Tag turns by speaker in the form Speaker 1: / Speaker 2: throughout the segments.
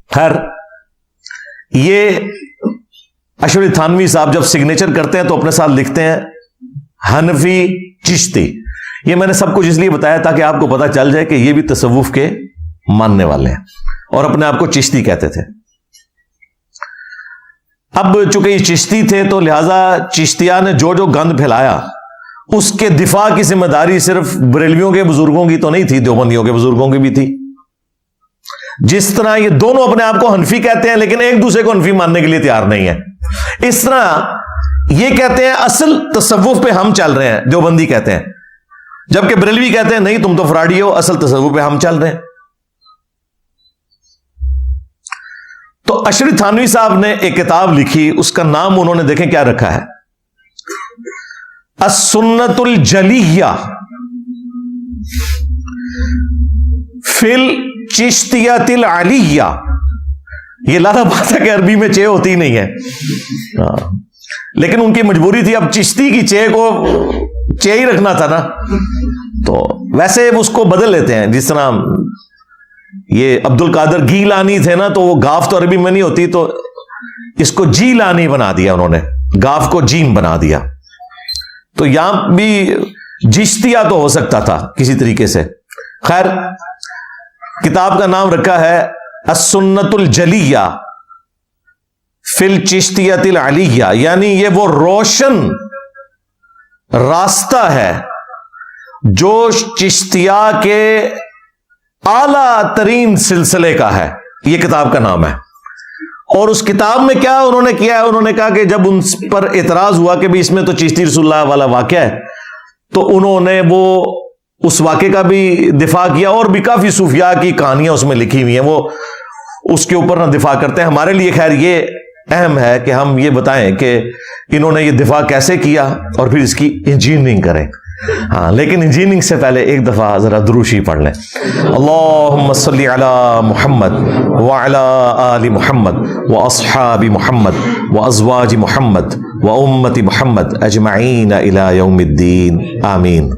Speaker 1: خیر، یہ اشرف تھانوی صاحب جب سگنیچر کرتے ہیں تو اپنے ساتھ لکھتے ہیں حنفی چشتی. یہ میں نے سب کچھ اس لیے بتایا تاکہ آپ کو پتا چل جائے کہ یہ بھی تصوف کے ماننے والے ہیں اور اپنے آپ کو چشتی کہتے تھے. اب چونکہ یہ چشتی تھے تو لہذا چشتیہ نے جو گند پھیلایا اس کے دفاع کی ذمہ داری صرف بریلویوں کے بزرگوں کی تو نہیں تھی، دیوبندیوں کے بزرگوں کی بھی تھی. جس طرح یہ دونوں اپنے آپ کو حنفی کہتے ہیں لیکن ایک دوسرے کو حنفی ماننے کے لیے تیار نہیں ہے، اس طرح یہ کہتے ہیں اصل تصوف پہ ہم چل رہے ہیں، دیوبندی کہتے ہیں، جبکہ بریلوی کہتے ہیں نہیں تم تو فراڈی ہو، اصل تصوف پہ ہم چل رہے ہیں. تو اشرف تھانوی صاحب نے ایک کتاب لکھی، اس کا نام انہوں نے دیکھیں کیا رکھا ہے، السنت الجلیہ فی الچشتیۃ العلیہ. یہ لالا بات ہے کہ عربی میں چے ہوتی نہیں ہے، لیکن ان کی مجبوری تھی، اب چشتی کی چے کو چے ہی رکھنا تھا نا، تو ویسے اس کو بدل لیتے ہیں. جس طرح یہ عبد القادر گیلانی تھے نا، تو وہ گاف تو عربی میں نہیں ہوتی، تو اس کو جیلانی بنا دیا انہوں نے، گاف کو جیم بنا دیا. تو یہاں بھی جشتیہ تو ہو سکتا تھا کسی طریقے سے. خیر، کتاب کا نام رکھا ہے السنت الجلیہ فی الچشتیۃ العلیہ، یعنی یہ وہ روشن راستہ ہے جو چشتیہ کے اعلیٰ ترین سلسلے کا ہے. یہ کتاب کا نام ہے. اور اس کتاب میں کیا انہوں نے کیا ہے، انہوں نے کہا کہ جب ان پر اعتراض ہوا کہ بھی اس میں تو چشتی رسول اللہ والا واقعہ ہے، تو انہوں نے وہ اس واقعے کا بھی دفاع کیا، اور بھی کافی صوفیاء کی کہانیاں اس میں لکھی ہوئی ہیں، وہ اس کے اوپر نہ دفاع کرتے ہیں. ہمارے لیے خیر یہ اہم ہے کہ ہم یہ بتائیں کہ انہوں نے یہ دفاع کیسے کیا اور پھر اس کی انجینئرنگ کریں. ہاں، لیکن انجینئرنگ سے پہلے ایک دفعہ ذرا دروشی پڑھ لیں. اللہم صلی علی محمد وعلی آل محمد واصحاب محمد وازواج محمد وامت محمد اجمعین الی یوم الدین آمین.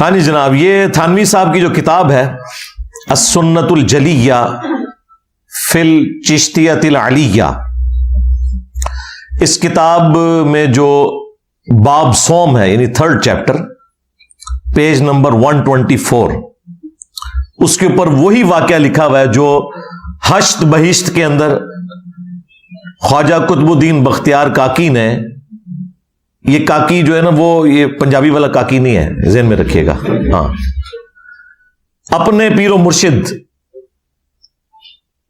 Speaker 1: ہاں جی جناب، یہ تھانوی صاحب کی جو کتاب ہے السنت الجلیہ فی الچشتیۃ العلیہ، اس کتاب میں جو باب سوم ہے، یعنی 3rd چیپٹر، پیج نمبر 124، اس کے اوپر وہی واقعہ لکھا ہوا ہے جو ہشت بہشت کے اندر خواجہ قطب الدین بختیار کاکی نے، یہ کاکی جو ہے نا وہ یہ پنجابی والا کاکی نہیں ہے، ذہن میں رکھیے گا، ہاں، اپنے پیر و مرشد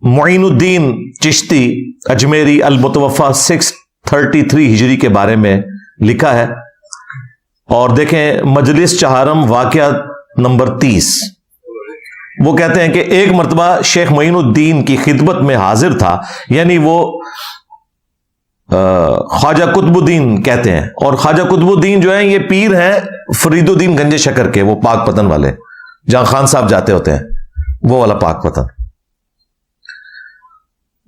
Speaker 1: معین الدین چشتی اجمیری المتوفہ 633 ہجری کے بارے میں لکھا ہے. اور دیکھیں مجلس چہارم واقعہ نمبر 30، وہ کہتے ہیں کہ ایک مرتبہ شیخ معین الدین کی خدمت میں حاضر تھا، یعنی وہ خواجہ قطب الدین کہتے ہیں، اور خواجہ قطب الدین جو ہیں یہ پیر ہیں فرید الدین گنج شکر کے، وہ پاک پتن والے جہاں خان صاحب جاتے ہوتے ہیں، وہ والا پاک پتن.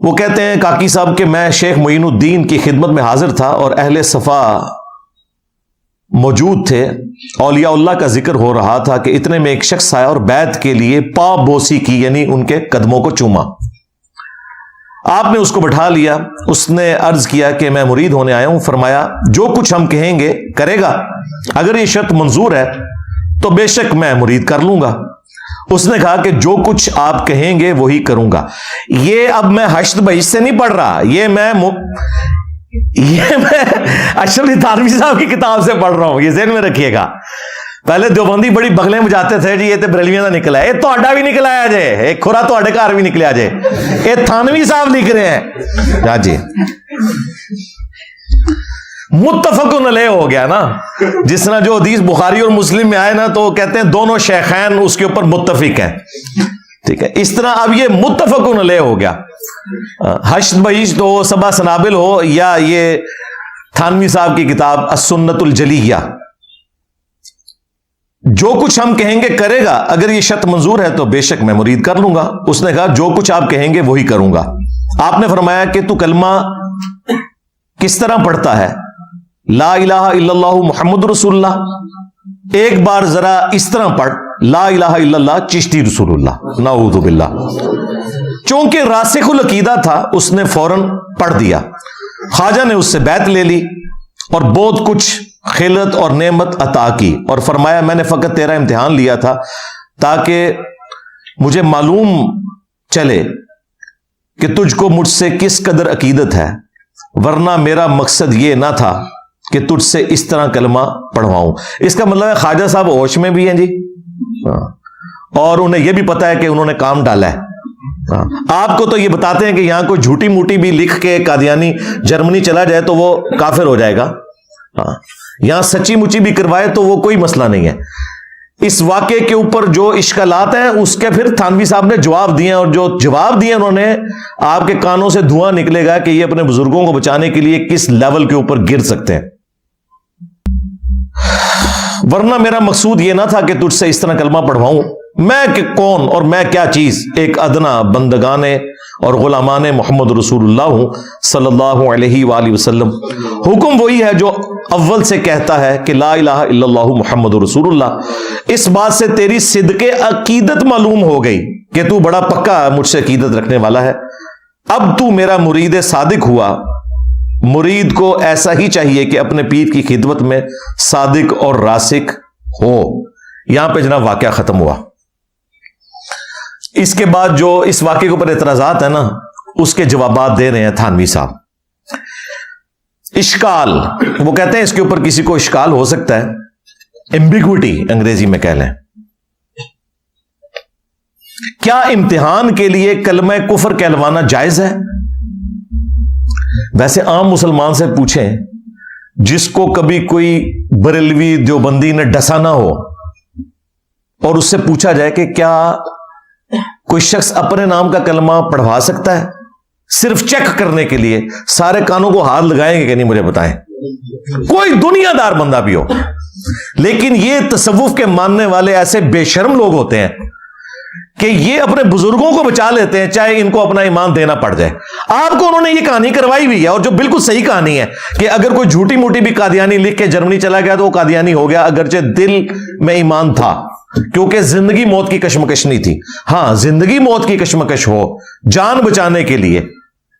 Speaker 1: وہ کہتے ہیں کاکی صاحب کہ میں شیخ معین الدین کی خدمت میں حاضر تھا اور اہل صفا موجود تھے. اولیاء اللہ کا ذکر ہو رہا تھا کہ اتنے میں ایک شخص آیا اور بیعت کے لیے پا بوسی کی، یعنی ان کے قدموں کو چوما. آپ نے اس کو بٹھا لیا. اس نے عرض کیا کہ میں مرید ہونے آیا ہوں. فرمایا جو کچھ ہم کہیں گے کرے گا، اگر یہ شرط منظور ہے تو بے شک میں مرید کر لوں گا. اس نے کہا کہ جو کچھ آپ کہیں گے وہی کروں گا. یہ اب میں ہشت بہشت سے نہیں پڑھ رہا، یہ میں اشرف تھانوی صاحب کی کتاب سے پڑھ رہا ہوں، یہ ذہن میں رکھیے گا. پہلے دیوبندی بڑی بغلیں بجاتے تھے جی، یہ تو بریلویاں دا نکلا ہے، یہ تہاڈا بھی نکل آیا جے، ایک کھرا تہاڈے گھر بھی نکلیا جے، یہ تھانوی صاحب لکھ رہے ہیں. ہاں جی، متفق علیہ ہو گیا نا. جس طرح جو حدیث بخاری اور مسلم میں آئے نا تو کہتے ہیں دونوں شیخین اس کے اوپر متفق ہیں، ٹھیک ہے. اس طرح اب یہ متفق علیہ ہو گیا. ہشت بہشت ہو، سبا سنابل ہو، یا یہ تھانوی صاحب کی کتاب السنت الجلیہ، جو کچھ ہم کہیں گے کرے گا، اگر یہ شرط منظور ہے تو بے شک میں مرید کر لوں گا. اس نے کہا جو کچھ آپ کہیں گے وہی کروں گا. آپ نے فرمایا کہ تو کلمہ کس طرح پڑھتا ہے؟ لا الہ الا اللہ محمد رسول اللہ. ایک بار ذرا اس طرح پڑھ، لا الہ الا اللہ چشتی رسول اللہ. نعوذ باللہ. چونکہ راسخ العقیدہ تھا اس نے فوراً پڑھ دیا. خواجہ نے اس سے بیعت لے لی اور بہت کچھ خلعت اور نعمت عطا کی اور فرمایا میں نے فقط تیرا امتحان لیا تھا تاکہ مجھے معلوم چلے کہ تجھ کو مجھ سے کس قدر عقیدت ہے، ورنہ میرا مقصد یہ نہ تھا کہ تجھ سے اس طرح کلمہ پڑھواؤں. اس کا مطلب ہے خواجہ صاحب ہوش میں بھی ہیں جی، اور انہیں یہ بھی پتا ہے کہ انہوں نے کام ڈالا ہے. آپ کو تو یہ بتاتے ہیں کہ یہاں کوئی جھوٹی موٹی بھی لکھ کے قادیانی جرمنی چلا جائے تو وہ کافر ہو جائے گا. یہاں سچی مچی بھی کروائے تو وہ کوئی مسئلہ نہیں ہے. اس واقعے کے اوپر جو اشکالات ہیں اس کے پھر تھانوی صاحب نے جواب دیے، اور جو جواب دیے انہوں نے، آپ کے کانوں سے دھواں نکلے گا کہ یہ اپنے بزرگوں کو بچانے کے لیے کس لیول کے اوپر گر سکتے ہیں. ورنہ میرا مقصود یہ نہ تھا کہ تجھ سے اس طرح کلمہ پڑھواؤں. میں کہ کون اور میں کیا چیز، ایک ادنا بندگانے اور غلامان محمد رسول اللہ ہوں صلی اللہ علیہ وآلہ وسلم. حکم وہی ہے جو اول سے کہتا ہے کہ لا الہ الا اللہ محمد رسول اللہ. اس بات سے تیری صدق عقیدت معلوم ہو گئی کہ تو بڑا پکا مجھ سے عقیدت رکھنے والا ہے. اب تو میرا مرید صادق ہوا. مرید کو ایسا ہی چاہیے کہ اپنے پیر کی خدمت میں صادق اور راسخ ہو. یہاں پہ جناب واقعہ ختم ہوا. اس کے بعد جو اس واقعے کے اوپر اعتراضات ہیں نا، اس کے جوابات دے رہے ہیں تھانوی صاحب. اشکال، وہ کہتے ہیں اس کے اوپر کسی کو اشکال ہو سکتا ہے، ایمبیگوٹی انگریزی میں کہہ لیں. کیا امتحان کے لیے کلمہ کفر کہلوانا جائز ہے؟ ویسے عام مسلمان سے پوچھیں جس کو کبھی کوئی بریلوی دیوبندی نے ڈسا نہ ہو، اور اس سے پوچھا جائے کہ کیا کوئی شخص اپنے نام کا کلمہ پڑھوا سکتا ہے صرف چیک کرنے کے لیے، سارے کانوں کو ہاتھ لگائیں گے کہ نہیں مجھے بتائیں، کوئی دنیا دار بندہ بھی ہو. لیکن یہ تصوف کے ماننے والے ایسے بے شرم لوگ ہوتے ہیں کہ یہ اپنے بزرگوں کو بچا لیتے ہیں چاہے ان کو اپنا ایمان دینا پڑ جائے. آپ کو انہوں نے یہ کہانی کروائی ہوئی ہے، اور جو بالکل صحیح کہانی ہے کہ اگر کوئی جھوٹی موٹی بھی قادیانی لکھ کے جرمنی چلا گیا تو وہ قادیانی ہو گیا، اگرچہ دل میں ایمان تھا، کیونکہ زندگی موت کی کشمکش نہیں تھی. ہاں زندگی موت کی کشمکش ہو، جان بچانے کے لیے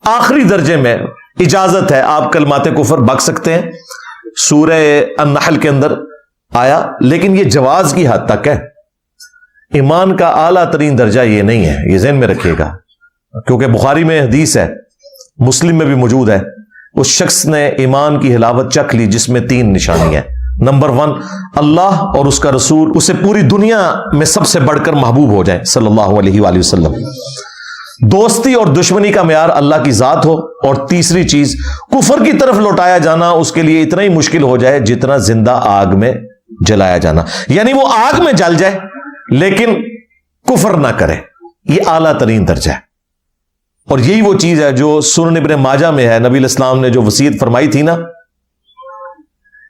Speaker 1: آخری درجے میں اجازت ہے، آپ کلمات کفر بک سکتے ہیں، سورہ النحل کے اندر آیا. لیکن یہ جواز کی حد تک ہے، ایمان کا اعلیٰ ترین درجہ یہ نہیں ہے، یہ ذہن میں رکھیے گا. کیونکہ بخاری میں حدیث ہے، مسلم میں بھی موجود ہے، اس شخص نے ایمان کی حلاوت چکھ لی جس میں 3 نشانی ہیں. نمبر 1، اللہ اور اس کا رسول اسے پوری دنیا میں سب سے بڑھ کر محبوب ہو جائے صلی اللہ علیہ وآلہ وسلم. دوستی اور دشمنی کا معیار اللہ کی ذات ہو. اور تیسری چیز، کفر کی طرف لوٹایا جانا اس کے لیے اتنا ہی مشکل ہو جائے جتنا زندہ آگ میں جلایا جانا، یعنی وہ آگ میں جل جائے لیکن کفر نہ کرے. یہ اعلیٰ ترین درجہ ہے. اور یہی وہ چیز ہے جو سنن ابن ماجہ میں ہے. نبی علیہ السلام نے جو وصیت فرمائی تھی نا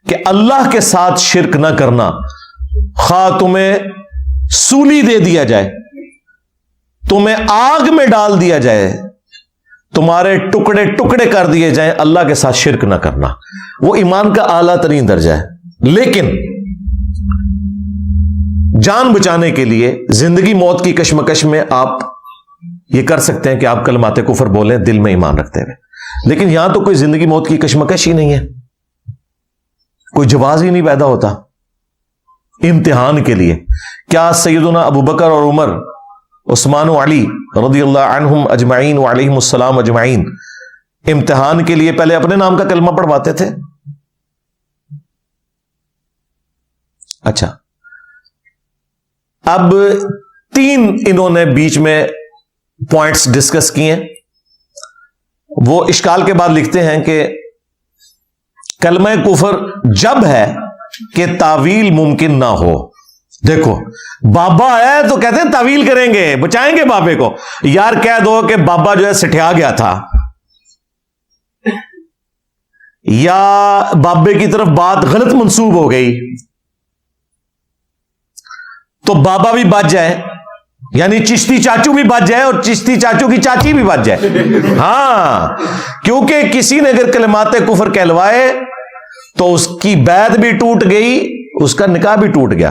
Speaker 1: کہ اللہ کے ساتھ شرک نہ کرنا، خواہ تمہیں سولی دے دیا جائے، تمہیں آگ میں ڈال دیا جائے، تمہارے ٹکڑے ٹکڑے کر دیے جائیں، اللہ کے ساتھ شرک نہ کرنا. وہ ایمان کا اعلیٰ ترین درجہ ہے. لیکن جان بچانے کے لیے زندگی موت کی کشمکش میں آپ یہ کر سکتے ہیں کہ آپ کلمات کفر بولیں دل میں ایمان رکھتے ہوئے. لیکن یہاں تو کوئی زندگی موت کی کشمکش ہی نہیں ہے، کوئی جواز ہی نہیں پیدا ہوتا امتحان کے لیے. کیا سیدنا ابو بکر اور عمر، عثمان و علی رضی اللہ عنہم اجمعین وعلیہم السلام اجمعین امتحان کے لیے پہلے اپنے نام کا کلمہ پڑھواتے تھے؟ اچھا، اب 3 انہوں نے بیچ میں پوائنٹس ڈسکس کیے. وہ اشکال کے بعد لکھتے ہیں کہ کلمہ کفر جب ہے کہ تعویل ممکن نہ ہو. دیکھو بابا ہے تو کہتے ہیں تعویل کریں گے، بچائیں گے بابے کو. یار کہہ دو کہ بابا جو ہے سٹھیا گیا تھا، یا بابے کی طرف بات غلط منسوب ہو گئی تو بابا بھی بچ جائے، یعنی چشتی چاچو بھی بچ جائے اور چشتی چاچو کی چاچی بھی بچ جائے. ہاں، کیونکہ کسی نے اگر کلمات کفر کہلوائے تو اس کی بیعت بھی ٹوٹ گئی، اس کا نکاح بھی ٹوٹ گیا.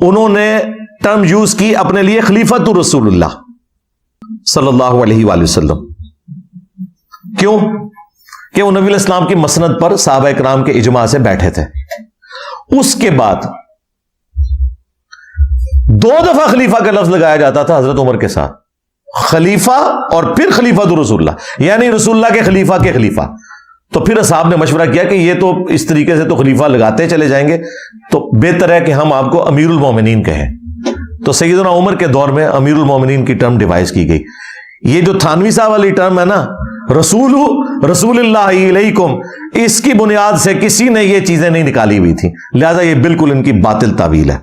Speaker 1: انہوں نے ٹرم یوز کی اپنے لیے خلیفۃ رسول اللہ صلی اللہ علیہ وآلہ وسلم. کیوں؟ کہ وہ نبی علیہ السلام کی مسند پر صحابہ کرام کے اجماع سے بیٹھے تھے. اس کے بعد 2 دفعہ خلیفہ کا لفظ لگایا جاتا تھا حضرت عمر کے ساتھ، خلیفہ اور پھر خلیفۃ رسول اللہ، یعنی رسول اللہ کے خلیفہ. تو پھر اصحاب نے مشورہ کیا کہ یہ تو اس طریقے سے تو خلیفہ لگاتے چلے جائیں گے، تو بہتر ہے کہ ہم آپ کو امیر المومنین کہیں. تو سیدنا عمر کے دور میں امیر المومنین کی ٹرم ڈیوائز کی گئی. یہ جو تھانوی صاحب والی ٹرم ہے نا، رسول اللہ علیکم، اس کی بنیاد سے کسی نے یہ چیزیں نہیں نکالی ہوئی تھی، لہذا یہ بالکل ان کی باطل تعویل ہے.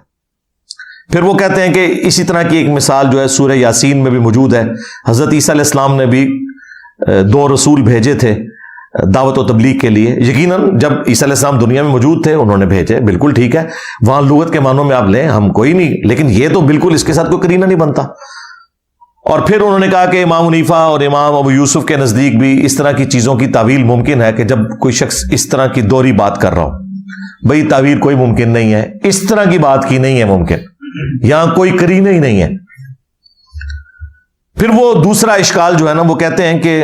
Speaker 1: پھر وہ کہتے ہیں کہ اسی طرح کی ایک مثال جو ہے سورہ یاسین میں بھی موجود ہے. حضرت عیسیٰ علیہ السلام نے بھی 2 رسول بھیجے تھے دعوت و تبلیغ کے لیے. یقیناً جب عیسیٰ علیہ السلام دنیا میں موجود تھے انہوں نے بھیجے، بالکل ٹھیک ہے، وہاں لغت کے معنوں میں آپ لیں، ہم کوئی نہیں، لیکن یہ تو بالکل اس کے ساتھ کوئی قرینہ نہیں بنتا. اور پھر انہوں نے کہا کہ امام حنیفہ اور امام ابو یوسف کے نزدیک بھی اس طرح کی چیزوں کی تعویل ممکن ہے کہ جب کوئی شخص اس طرح کی دوہری بات کر رہا ہو، بھئی تعویل کوئی ممکن نہیں ہے، اس طرح کی بات کی نہیں ہے ممکن، یہاں کوئی قرینہ ہی نہیں ہے. پھر وہ دوسرا اشکال جو ہے نا، وہ کہتے ہیں کہ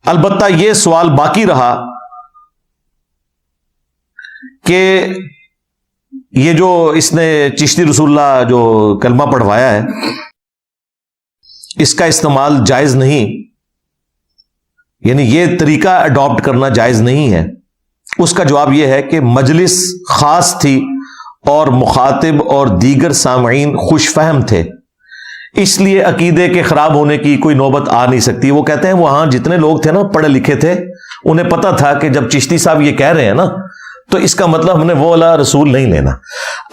Speaker 1: البتہ یہ سوال باقی رہا کہ یہ جو اس نے چشتی رسول اللہ جو کلمہ پڑھوایا ہے، اس کا استعمال جائز نہیں، یعنی یہ طریقہ اڈاپٹ کرنا جائز نہیں ہے. اس کا جواب یہ ہے کہ مجلس خاص تھی اور مخاطب اور دیگر سامعین خوش فہم تھے، اس لیے عقیدے کے خراب ہونے کی کوئی نوبت آ نہیں سکتی. وہ کہتے ہیں وہاں جتنے لوگ تھے نا پڑھے لکھے تھے، انہیں پتا تھا کہ جب چشتی صاحب یہ کہہ رہے ہیں نا تو اس کا مطلب ہم نے وہ والا رسول نہیں لینا.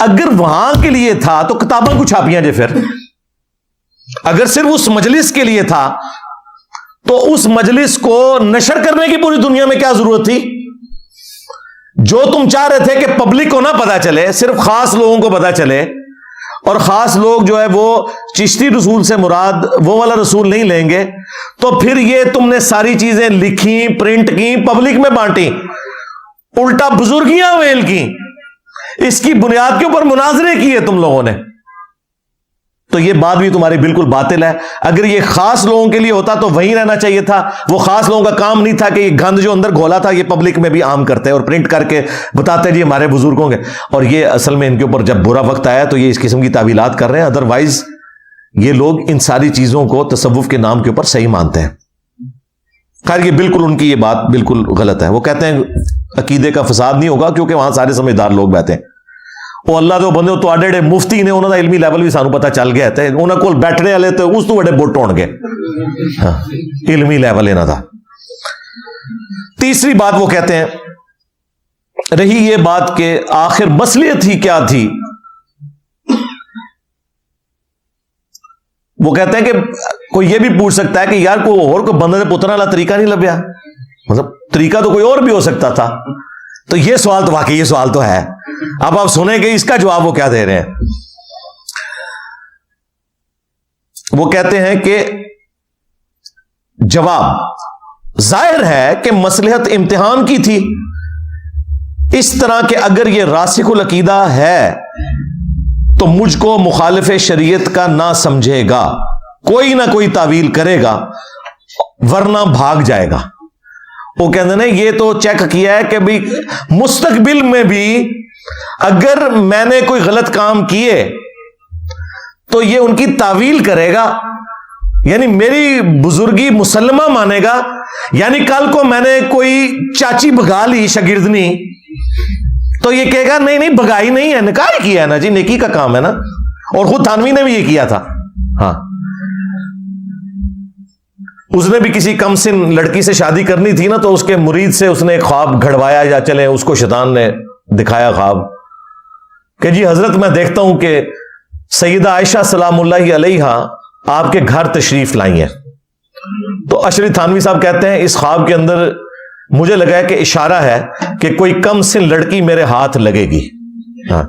Speaker 1: اگر وہاں کے لیے تھا تو کتاباں کو چھاپیاں جے، پھر اگر صرف اس مجلس کے لیے تھا تو اس مجلس کو نشر کرنے کی پوری دنیا میں کیا ضرورت تھی؟ جو تم چاہ رہے تھے کہ پبلک کو نہ پتا چلے، صرف خاص لوگوں کو پتا چلے، اور خاص لوگ جو ہے وہ چشتی رسول سے مراد وہ والا رسول نہیں لیں گے، تو پھر یہ تم نے ساری چیزیں لکھی، پرنٹ کی، پبلک میں بانٹی، الٹا بزرگیاں ویل کی، اس کی بنیاد کے اوپر مناظرے کیے تم لوگوں نے. تو یہ بات بھی تمہاری بالکل باطل ہے. اگر یہ خاص لوگوں کے لیے ہوتا تو وہیں رہنا چاہیے تھا. وہ خاص لوگوں کا کام نہیں تھا کہ یہ گند جو اندر گھولا تھا یہ پبلک میں بھی عام کرتے اور پرنٹ کر کے بتاتے جی ہمارے بزرگوں کے. اور یہ اصل میں ان کے اوپر جب برا وقت آیا تو یہ اس قسم کی تعویلات کر رہے ہیں. ادروائز یہ لوگ ان ساری چیزوں کو تصوف کے نام کے اوپر صحیح مانتے ہیں. خیر یہ بالکل ان کی یہ بات بالکل غلط ہے. وہ کہتے ہیں عقیدے کا فساد نہیں ہوگا کیونکہ وہاں سارے سمجھدار لوگ بیٹھے ہیں. وہ اللہ دے بندے تو آڈے مفتی نے انہوں نے علمی لیول بھی سانو پتا چل گیا ہے انہوں کو بیٹھنے والے تو اس تو بڑے بٹ ہون گے. ہاں علمی لیول انہوں دا. تیسری بات وہ کہتے ہیں رہی یہ بات کہ آخر مصلحت ہی کیا تھی. وہ کہتے ہیں کہ کوئی یہ بھی پوچھ سکتا ہے کہ یار کوئی بندے سے پترا والا طریقہ نہیں لبیا, مطلب طریقہ تو کوئی اور بھی ہو سکتا تھا. تو یہ سوال تو واقعی یہ سوال تو ہے. اب آپ سنیں گے اس کا جواب وہ کیا دے رہے ہیں. وہ کہتے ہیں کہ جواب ظاہر ہے کہ مصلحت امتحان کی تھی, اس طرح کہ اگر یہ راسخ العقیدہ ہے تو مجھ کو مخالف شریعت کا نہ سمجھے گا, کوئی نہ کوئی تعویل کرے گا ورنہ بھاگ جائے گا. وہ کہتے ہیں یہ تو چیک کیا ہے کہ بھی مستقبل میں بھی اگر میں نے کوئی غلط کام کیے تو یہ ان کی تعویل کرے گا, یعنی میری بزرگی مسلمہ مانے گا. یعنی کل کو میں نے کوئی چاچی بھگا لی شاگردنی تو یہ کہے گا نہیں نہیں بھگائی نہیں ہے, نکاح ہی کیا ہے نا جی, نیکی کا کام ہے نا. اور خود تھانوی نے بھی یہ کیا تھا. ہاں اس نے بھی کسی کم سن لڑکی سے شادی کرنی تھی نا, تو اس کے مرید سے اس نے ایک خواب گھڑوایا, یا چلے اس کو شیطان نے دکھایا خواب کہ جی حضرت میں دیکھتا ہوں کہ سیدہ عائشہ سلام اللہ علیہا آپ کے گھر تشریف لائی ہیں. تو اشری تھانوی صاحب کہتے ہیں اس خواب کے اندر مجھے لگا کہ اشارہ ہے کہ کوئی کم سن لڑکی میرے ہاتھ لگے گی. ہاں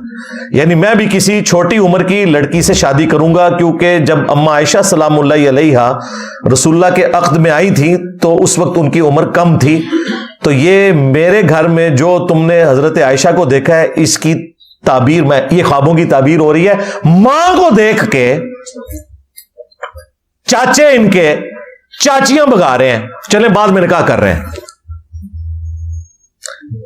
Speaker 1: یعنی میں بھی کسی چھوٹی عمر کی لڑکی سے شادی کروں گا, کیونکہ جب اما عائشہ سلام اللہ علیہا رسول اللہ کے عقد میں آئی تھی تو اس وقت ان کی عمر کم تھی. تو یہ میرے گھر میں جو تم نے حضرت عائشہ کو دیکھا ہے اس کی تعبیر میں، یہ خوابوں کی تعبیر ہو رہی ہے، ماں کو دیکھ کے چاچے ان کے چاچیاں بگا رہے ہیں، چلیں بعد میں نکاح کر رہے ہیں۔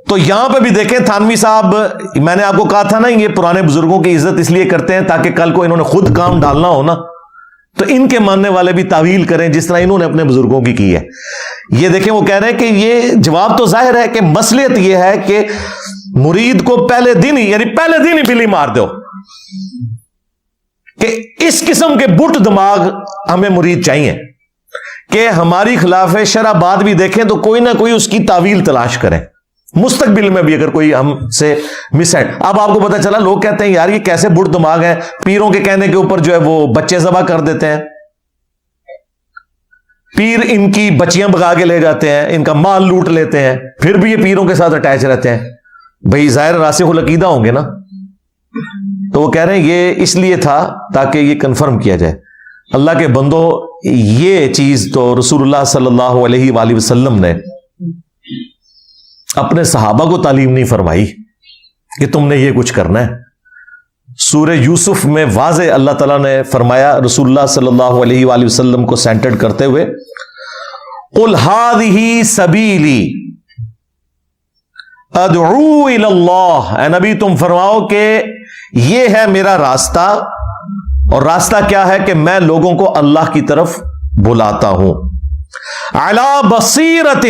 Speaker 1: تو یہاں پہ بھی دیکھیں تھانوی صاحب، میں نے آپ کو کہا تھا نا یہ پرانے بزرگوں کی عزت اس لیے کرتے ہیں تاکہ کل کو انہوں نے خود کام ڈالنا ہو نا تو ان کے ماننے والے بھی تعویل کریں جس طرح انہوں نے اپنے بزرگوں کی ہے۔ یہ دیکھیں وہ کہہ رہے ہیں کہ یہ جواب تو ظاہر ہے کہ مصلحت یہ ہے کہ مرید کو پہلے دن ہی بلی مار دو کہ اس قسم کے بٹ دماغ ہمیں مرید چاہیے کہ ہماری خلاف شرع بات بھی دیکھیں تو کوئی نہ کوئی اس کی تعویل تلاش کریں، مستقبل میں بھی اگر کوئی ہم سے مس ہینڈ۔ اب آپ کو پتہ چلا لوگ کہتے ہیں یار یہ کیسے بٹ دماغ ہیں، پیروں کے کہنے کے اوپر جو ہے وہ بچے ذبح کر دیتے ہیں، پیر ان کی بچیاں بگا کے لے جاتے ہیں، ان کا مال لوٹ لیتے ہیں، پھر بھی یہ پیروں کے ساتھ اٹیچ رہتے ہیں۔ بھئی ظاہر راسخ العقیدہ ہوں گے نا، تو وہ کہہ رہے ہیں یہ اس لیے تھا تاکہ یہ کنفرم کیا جائے۔ اللہ کے بندو، یہ چیز تو رسول اللہ صلی اللہ علیہ وآلہ وسلم نے اپنے صحابہ کو تعلیم نہیں فرمائی کہ تم نے یہ کچھ کرنا ہے۔ سورہ یوسف میں واضح اللہ تعالیٰ نے فرمایا رسول اللہ صلی اللہ علیہ وآلہ وسلم کو سینٹرڈ کرتے ہوئے، قُلْ هَٰذِهِ سَبِيلِي ادعو الی اللہ، اے نبی تم فرماؤ کہ یہ ہے میرا راستہ، اور راستہ کیا ہے کہ میں لوگوں کو اللہ کی طرف بلاتا ہوں، علی بصیرۃ،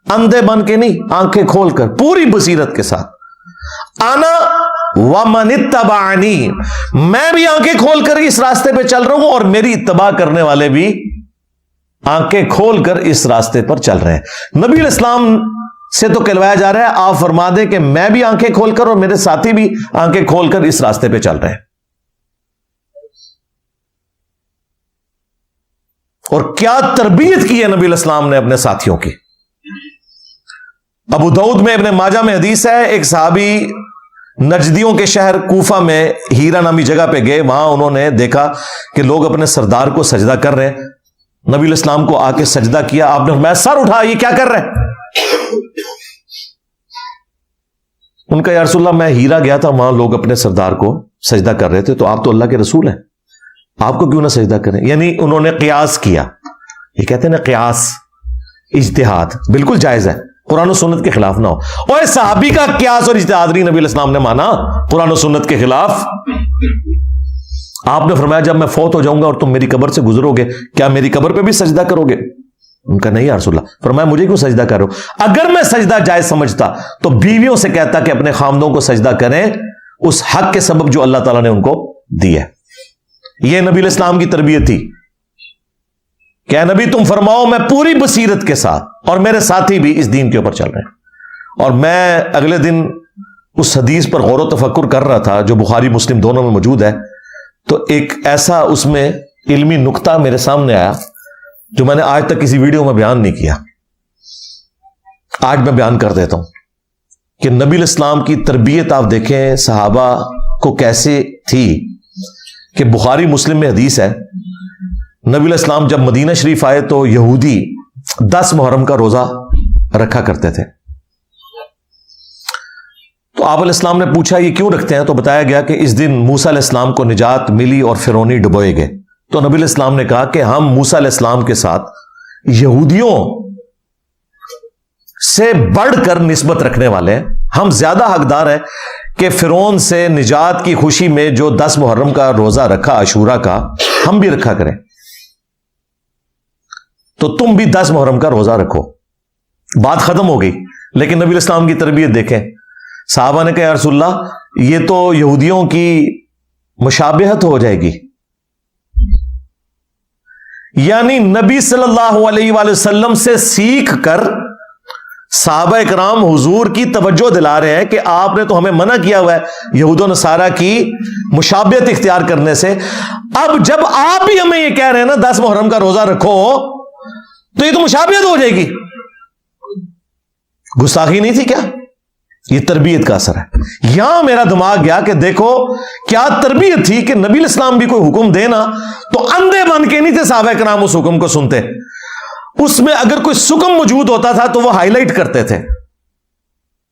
Speaker 1: اندھے بن کے نہیں، آنکھیں کھول کر پوری بصیرت کے ساتھ، انا ومن اتبعنی، میں بھی آنکھیں کھول کر اس راستے پہ چل رہا ہوں اور میری اتباع کرنے والے بھی آنکھیں کھول کر اس راستے پر چل رہے ہیں۔ نبی علیہ السلام سے تو کہلوایا جا رہا ہے آپ فرما دیں کہ میں بھی آنکھیں کھول کر اور میرے ساتھی بھی آنکھیں کھول کر اس راستے پہ چل رہے ہیں۔ اور کیا تربیت کی ہے نبی علیہ السلام نے اپنے ساتھیوں کی۔ ابو داؤد میں ابن ماجہ میں حدیث ہے، ایک صحابی نجدیوں کے شہر کوفہ میں ہیرا نامی جگہ پہ گئے، وہاں انہوں نے دیکھا کہ لوگ اپنے سردار کو سجدہ کر رہے ہیں، نبی علیہ السلام کو آ کے سجدہ کیا، آپ نے فرمایا سر اٹھا، یہ کیا کر رہے ہیں؟ ان کا یا رسول اللہ میں ہیرا گیا تھا، وہاں لوگ اپنے سردار کو سجدہ کر رہے تھے، تو آپ تو اللہ کے رسول ہیں، آپ کو کیوں نہ سجدہ کریں؟ یعنی انہوں نے قیاس کیا، یہ کہتے ہیں نا قیاس، اجتہاد بالکل جائز ہے، قرآن و سنت کے خلاف نہ ہو۔ اور صحابی کا قیاس اور اجتہاد نہیں نبی علیہ السلام نے مانا قرآن و سنت کے خلاف۔ آپ نے فرمایا جب میں فوت ہو جاؤں گا اور تم میری قبر سے گزرو گے کیا میری قبر پہ بھی سجدہ کرو گے؟ ان کا نہیں یا رسول اللہ۔ فرمایا مجھے کیوں سجدہ کرو؟ اگر میں سجدہ جائز سمجھتا تو بیویوں سے کہتا کہ اپنے خامدوں کو سجدہ کریں اس حق کے سبب جو اللہ تعالیٰ نے ان کو دی ہے۔ یہ نبی علیہ السلام کی تربیت تھی کہ اے نبی تم فرماؤ میں پوری بصیرت کے ساتھ اور میرے ساتھی بھی اس دین کے اوپر چل رہے ہیں۔ اور میں اگلے دن اس حدیث پر غور و تفکر کر رہا تھا جو بخاری مسلم دونوں میں موجود ہے، تو ایک ایسا اس میں علمی نقطہ میرے سامنے آیا جو میں نے آج تک کسی ویڈیو میں بیان نہیں کیا، آج میں بیان کر دیتا ہوں کہ نبی علیہ السلام کی تربیت آپ دیکھیں صحابہ کو کیسے تھی کہ بخاری مسلم میں حدیث ہے، نبی علیہ السلام جب مدینہ شریف آئے تو یہودی 10 محرم کا روزہ رکھا کرتے تھے، تو آپ علیہ السلام نے پوچھا یہ کیوں رکھتے ہیں؟ تو بتایا گیا کہ اس دن موسیٰ علیہ السلام کو نجات ملی اور فرعونی ڈبوئے گئے۔ تو نبی علیہ السلام نے کہا کہ ہم موسیٰ علیہ السلام کے ساتھ یہودیوں سے بڑھ کر نسبت رکھنے والے ہیں، ہم زیادہ حقدار ہیں کہ فرعون سے نجات کی خوشی میں جو 10 محرم کا روزہ رکھا عاشورہ کا ہم بھی رکھا کریں، تو تم بھی 10 محرم کا روزہ رکھو۔ بات ختم ہو گئی، لیکن نبی علیہ السلام کی تربیت دیکھیں، صحابہ نے کہا یا رسول اللہ یہ تو یہودیوں کی مشابہت ہو جائے گی، یعنی نبی صلی اللہ علیہ وآلہ وسلم سے سیکھ کر صحابہ اکرام حضور کی توجہ دلا رہے ہیں کہ آپ نے تو ہمیں منع کیا ہوا ہے یہود و نصارہ کی مشابہت اختیار کرنے سے، اب جب آپ بھی ہمیں یہ کہہ رہے ہیں نا 10 محرم کا روزہ رکھو تو یہ تو مشابہت ہو جائے گی۔ گستاخی نہیں تھی کیا؟ یہ تربیت کا اثر ہے۔ یہاں میرا دماغ گیا کہ دیکھو کیا تربیت تھی کہ نبی علیہ السلام بھی کوئی حکم دینا تو اندھے بن کے نہیں تھے صحابہ کرام اس حکم کو سنتے، اس میں اگر کوئی سکم موجود ہوتا تھا تو وہ ہائی لائٹ کرتے تھے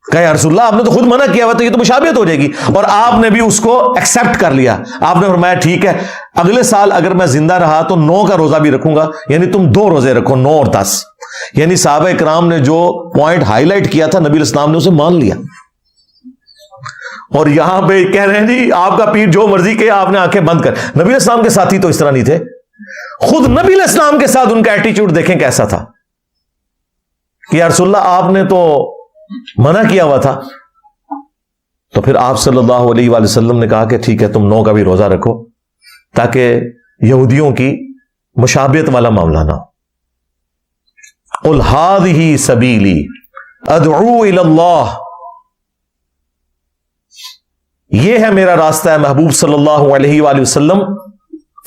Speaker 1: کہا یا رسول اللہ آپ نے تو خود منع کیا ہوا تو یہ تو مشابہت ہو جائے گی، اور آپ نے بھی اس کو ایکسپٹ کر لیا. آپ نے فرمایا ٹھیک ہے، اگلے سال اگر میں زندہ رہا تو 9 کا روزہ بھی رکھوں گا، یعنی تم 2 روزے رکھو، 9 اور 10. یعنی صحابہ اکرام نے جو پوائنٹ ہائی لائٹ کیا تھا نبی علیہ السلام نے اسے مان لیا. اور یہاں پہ کہہ رہے ہیں جی آپ کا پیر جو مرضی کہ آپ نے آنکھیں بند کر. نبی علیہ السلام کے ساتھی تو اس طرح نہیں تھے. خود نبی علیہ السلام کے ساتھ ان کا ایٹیچیوڈ دیکھیں کیسا تھا کہ یا رسول اللہ آپ نے تو منع کیا ہوا تھا. تو پھر آپ صلی اللہ علیہ وآلہ وسلم نے کہا کہ ٹھیک ہے تم 9 کا بھی روزہ رکھو تاکہ یہودیوں کی مشابہت والا معاملہ نہ ہو. قل ھذہ سبیلی ادعو الی اللہ، یہ ہے میرا راستہ ہے محبوب صلی اللہ علیہ وآلہ وسلم،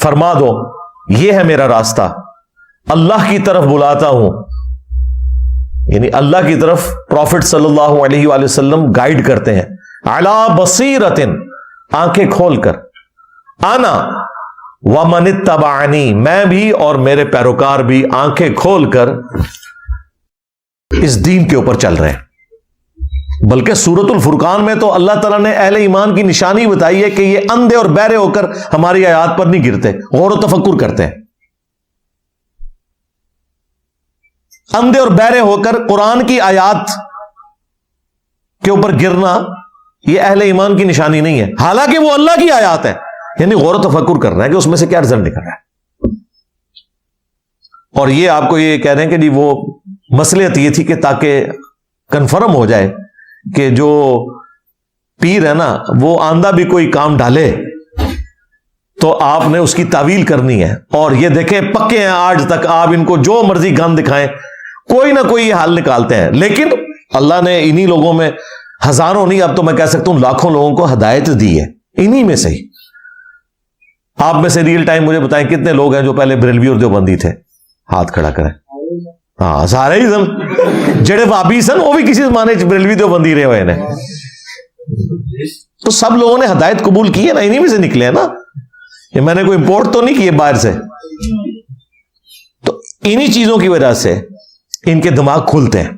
Speaker 1: فرما دو یہ ہے میرا راستہ، اللہ کی طرف بلاتا ہوں. یعنی اللہ کی طرف پروفٹ صلی اللہ علیہ وآلہ وسلم گائیڈ کرتے ہیں. علی بصیرۃ، آنکھیں کھول کر، انا ومن اتبعنی، میں بھی اور میرے پیروکار بھی آنکھیں کھول کر اس دین کے اوپر چل رہے ہیں. بلکہ سورۃ الفرقان میں تو اللہ تعالیٰ نے اہل ایمان کی نشانی بتائی ہے کہ یہ اندھے اور بہرے ہو کر ہماری آیات پر نہیں گرتے، غور و تفکر کرتے ہیں. اندھے اور بہرے ہو کر قرآن کی آیات کے اوپر گرنا یہ اہل ایمان کی نشانی نہیں ہے، حالانکہ وہ اللہ کی آیات ہے. یعنی غور و تفکر کر رہا ہے کہ اس میں سے کیا رزلٹ نکل رہا ہے. اور یہ آپ کو یہ کہہ رہے ہیں کہ جی وہ مصلحت یہ تھی کہ تاکہ کنفرم ہو جائے کہ جو پیر ہے نا وہ آندھا بھی کوئی کام ڈالے تو آپ نے اس کی تعویل کرنی ہے. اور یہ دیکھیں پکے ہیں آج تک، آپ ان کو جو مرضی گند دکھائیں کوئی نہ کوئی یہ حل نکالتے ہیں. لیکن اللہ نے انہی لوگوں میں ہزاروں نہیں، اب تو میں کہہ سکتا ہوں لاکھوں لوگوں کو ہدایت دی ہے انہی میں سے ہی. آپ میں سے ریئل ٹائم مجھے بتائیں کتنے لوگ ہیں جو پہلے بریلوی اور دیوبندی تھے؟ ہاتھ کھڑا کریں. ہاں سارے ہی سن جڑے وابی سن وہ بھی کسی زمانے بریلوی دیوبندی رہے ہوئے ہیں. تو سب لوگوں نے ہدایت قبول کی ہے نا، انہی میں سے نکلے ہیں نا. یہ میں نے کوئی امپورٹ تو نہیں کیے باہر سے. تو انہی چیزوں کی وجہ سے ان کے دماغ کھلتے ہیں.